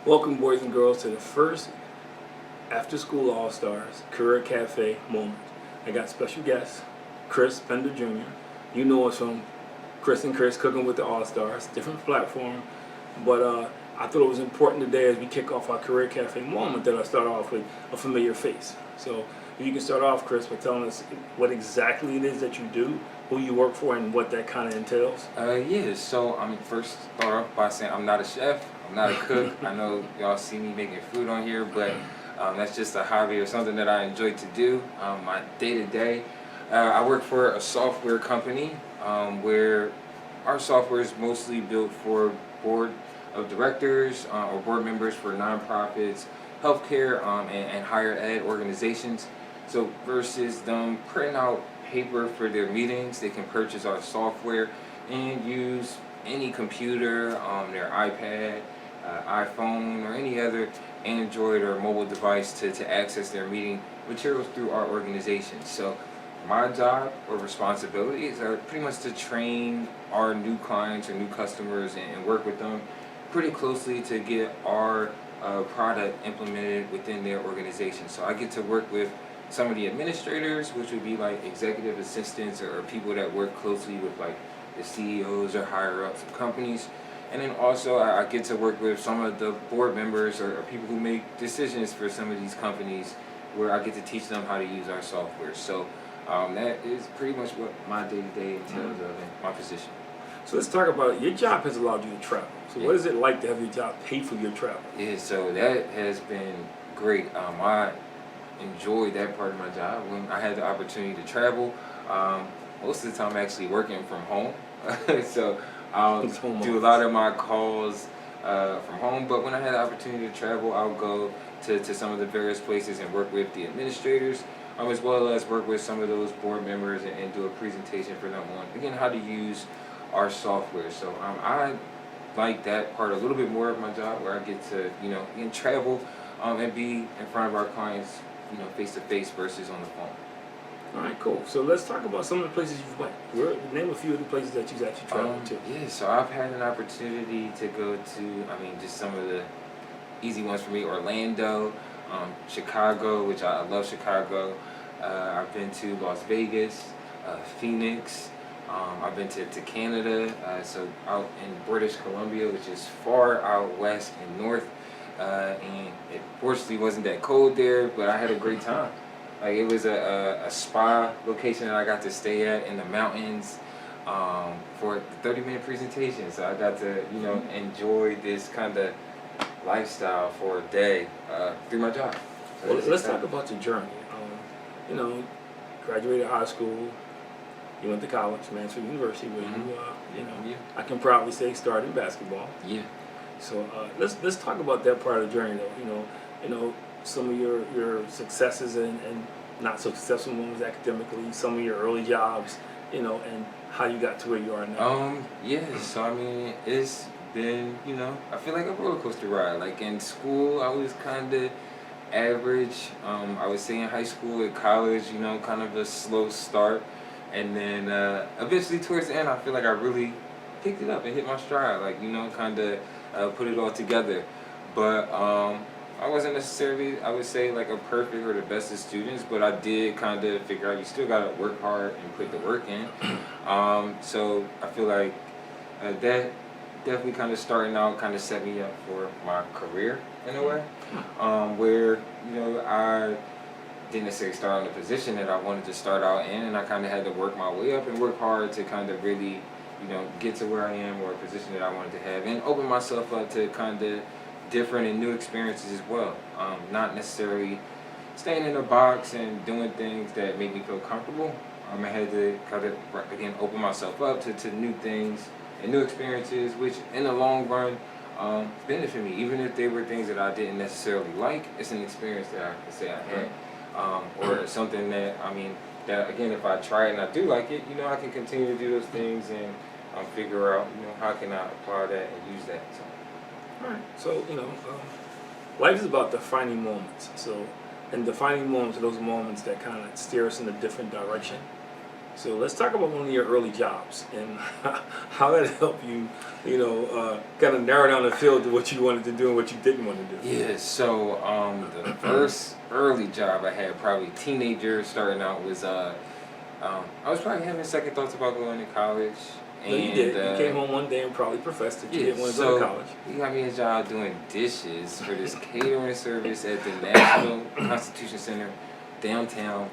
Welcome, boys and girls, to the first After School All Stars Career Cafe moment. I got special guests, Chris Pender Jr. You know us from Chris and Chris Cooking with the All Stars, different platform. But I thought it was important today as we kick off our Career Cafe moment that I start off with a familiar face. So if you can start off, Chris, by telling us what exactly it is that you do, who you work for, and what that kind of entails. So first start off by saying I'm not a chef, I'm not a cook. I know y'all see me making food on here, but that's just a hobby or something that I enjoy to do. My day-to-day, I work for a software company where our software is mostly built for board of directors or board members for nonprofits, healthcare, and higher ed organizations. So versus them printing out paper for their meetings, they can purchase our software and use any computer, their iPad, iPhone, or any other Android or mobile device to access their meeting materials through our organization. So my job or responsibilities are pretty much to train our new clients or new customers and work with them pretty closely to get our product implemented within their organization. So I get to work with some of the administrators, which would be like executive assistants or people that work closely with like the CEOs or higher ups of companies. And then also I get to work with some of the board members or people who make decisions for some of these companies, where I get to teach them how to use our software. So that is pretty much what my day-to-day entails of in my position. So let's talk about your job has allowed you to travel. So what is it like to have your job pay for your travel? Yeah, so that has been great. I enjoyed that part of my job when I had the opportunity to travel. Most of the time, I'm actually working from home, so I'll do a lot of my calls from home. But when I had the opportunity to travel, I'll go to some of the various places and work with the administrators, as well as work with some of those board members and do a presentation for them on, again, how to use our software. So I like that part a little bit more of my job, where I get to, again, travel and be in front of our clients, face to face versus on the phone. All right, cool. So let's talk about some of the places you've went. Name a few of the places that you've actually traveled to. Yeah, so I've had an opportunity to go to, just some of the easy ones for me: Orlando, Chicago, which I love Chicago. I've been to Las Vegas, Phoenix. I've been to Canada, so out in British Columbia, which is far out west and north. And it fortunately wasn't that cold there, but I had a great time. Like, it was a spa location that I got to stay at in the mountains for a 30-minute presentation. So I got to, enjoy this kind of lifestyle for a day through my job. So Well, let's talk about your journey. Graduated high school, you went to college, Mansfield University, where I can proudly say started in basketball. Yeah. So let's talk about that part of the journey, though. Some of your successes and not so successful moments academically, some of your early jobs, and how you got to where you are now. So it's been, I feel like a roller coaster ride. Like, in school, I was kind of average. I would say in high school, at college, kind of a slow start. And then eventually towards the end, I feel like I really picked it up and hit my stride, like, kind of put it all together. But I wasn't necessarily, I would say, like a perfect or the best of students, but I did kind of figure out you still got to work hard and put the work in. So I feel like that definitely kind of starting out kind of set me up for my career in a way, where, I didn't necessarily start on the position that I wanted to start out in, and I kind of had to work my way up and work hard to kind of really, get to where I am, or a position that I wanted to have, and open myself up to kind of different and new experiences as well. Not necessarily staying in a box and doing things that make me feel comfortable. I had to kind of, again, open myself up to new things and new experiences, which in the long run benefit me. Even if they were things that I didn't necessarily like, it's an experience that I can say I had. Or something that, that, again, if I try it and I do like it, I can continue to do those things and figure out, how can I apply that and use that. So. All right. So, life is about defining moments. And defining moments are those moments that kind of steer us in a different direction. So let's talk about one of your early jobs and how that helped you, kind of narrow down the field to what you wanted to do and what you didn't want to do. Yeah, so the first early job I had, probably teenager, starting out, was I was probably having second thoughts about going to college. No, you did. You came home one day and probably professed that you didn't want to go to college. He got me a job doing dishes for this catering service at the National Constitution Center downtown.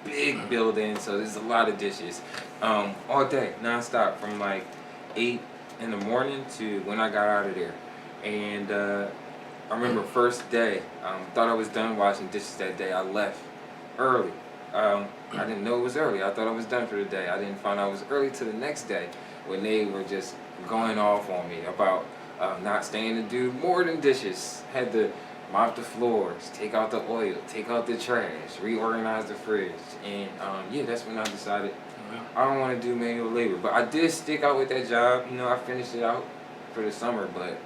Big building, so there's a lot of dishes. All day, nonstop, from like 8 in the morning to when I got out of there. And I remember first day, thought I was done washing dishes that day. I left early. I didn't know it was early. I thought I was done for the day. I didn't find out it was early till the next day when they were just going off on me about not staying to do more than dishes. Had to mop the floors, take out the oil, take out the trash, reorganize the fridge. And that's when I decided I don't want to do manual labor. But I did stick out with that job. I finished it out for the summer, but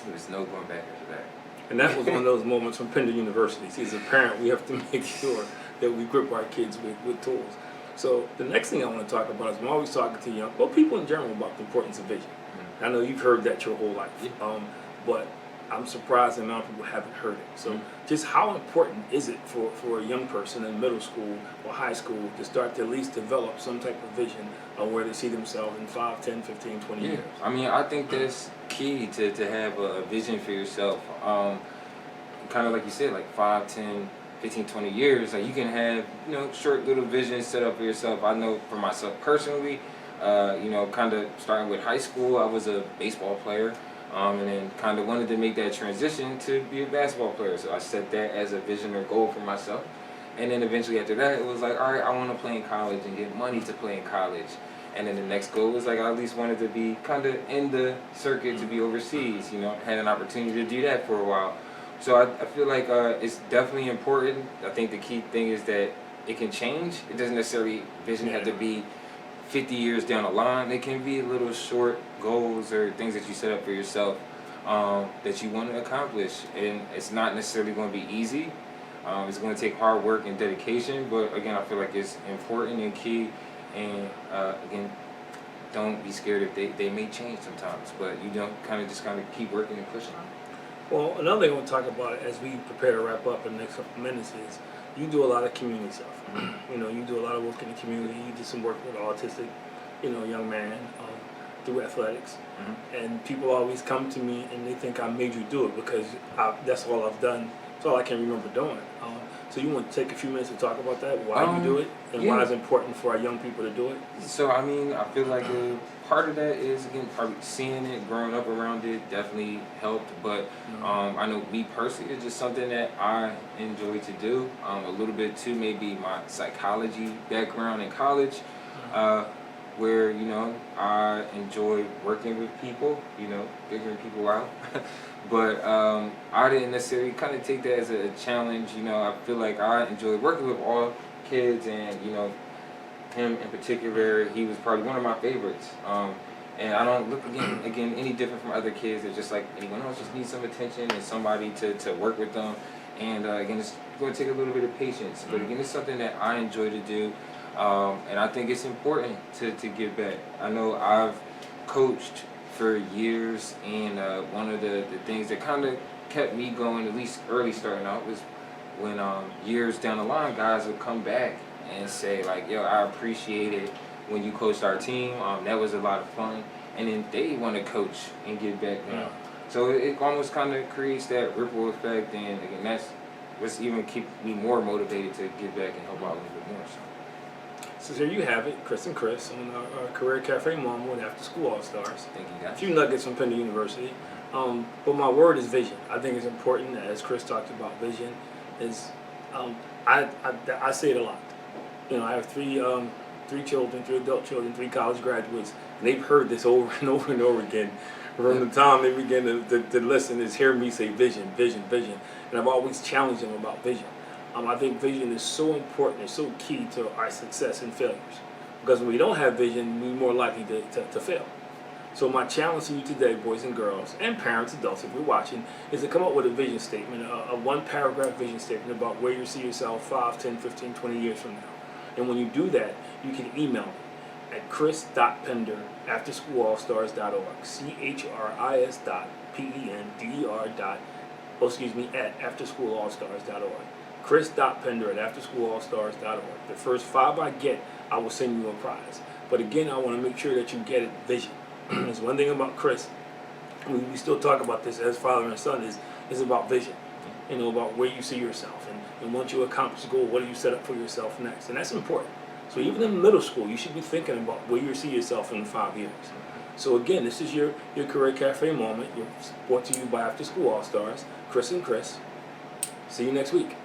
there was no going back after that. And that was one of those moments from Pender University. See, as a parent, we have to make sure that we grip our kids with tools. So the next thing I want to talk about is I'm always talking to people in general about the importance of vision. I know you've heard that your whole life, but I'm surprised the amount of people haven't heard it. So just how important is it for a young person in middle school or high school to start to at least develop some type of vision of where they see themselves in 5, 10, 15, 20 years? I mean, I think that's key to have a vision for yourself. Kind of like you said, like 5, 10, 15, 20 years, like you can have, short little visions set up for yourself. I know for myself personally, kind of starting with high school, I was a baseball player. And then kind of wanted to make that transition to be a basketball player. So I set that as a vision or goal for myself. And then eventually after that, it was like, all right, I want to play in college and get money to play in college. And then the next goal was like, I at least wanted to be kind of in the circuit, to be overseas, had an opportunity to do that for a while. So I feel like it's definitely important. I think the key thing is that it can change. It doesn't necessarily, vision have to be 50 years down the line. It can be little short goals or things that you set up for yourself that you want to accomplish. And it's not necessarily going to be easy. It's going to take hard work and dedication. But again, I feel like it's important and key. And again, don't be scared if they may change sometimes. But you don't kind of keep working and pushing. Well, another thing I want to talk about as we prepare to wrap up in the next couple of minutes is you do a lot of community stuff. You do a lot of work in the community. You did some work with an autistic, young man through athletics. And people always come to me and they think I made you do it because that's all I've done. That's all I can remember doing. So you want to take a few minutes to talk about that, why you do it, and why it's important for our young people to do it? So, I mean, I feel like part of that is, again, probably seeing it, growing up around it definitely helped. But I know me personally, it's just something that I enjoy to do. A little bit too, maybe my psychology background in college, where, I enjoy working with people, figuring people out. But I didn't necessarily kind of take that as a challenge. I feel like I enjoy working with all kids, and him in particular, he was probably one of my favorites. And I don't look again any different from other kids. They're just like anyone else, just need some attention and somebody to work with them. And again, it's going to take a little bit of patience. But again, it's something that I enjoy to do, and I think it's important to give back. I know I've coached for years, and one of the things that kind of kept me going, at least early starting out, was when years down the line, guys would come back and say like, yo, I appreciate it when you coached our team, that was a lot of fun, and then they want to coach and give back now. So it almost kind of creates that ripple effect, and again, that's what's even keep me more motivated to give back and help out a little bit more. So there you have it, Chris and Chris on our Career Cafe Mom with After School All-Stars. Thank you, guys. A few nuggets from Pender University. But my word is vision. I think it's important, as Chris talked about vision, is I say it a lot. I have three children, 3 adult children, 3 college graduates, and they've heard this over and over and over again. From the time they begin to listen, is hear me say vision, vision, vision. And I've always challenged them about vision. I think vision is so important, it's so key to our success and failures. Because when we don't have vision, we're more likely to fail. So my challenge to you today, boys and girls, and parents, adults, if you're watching, is to come up with a vision statement, a 1-paragraph vision statement about where you see yourself 5, 10, 15, 20 years from now. And when you do that, you can email me at chris.pender@afterschoolallstars.org. CHRIS.PENDER. At afterschoolallstars.org. Chris.pender@afterschoolallstars.org. The first 5 I get, I will send you a prize. But again, I want to make sure that you get it vision. There's one thing about Chris, we still talk about this as father and son, is about vision. About where you see yourself. And once you accomplish the goal, what do you set up for yourself next? And that's important. So even in middle school, you should be thinking about where you see yourself in 5 years. So again, this is your Career Cafe moment. You're brought to you by After School All Stars, Chris and Chris. See you next week.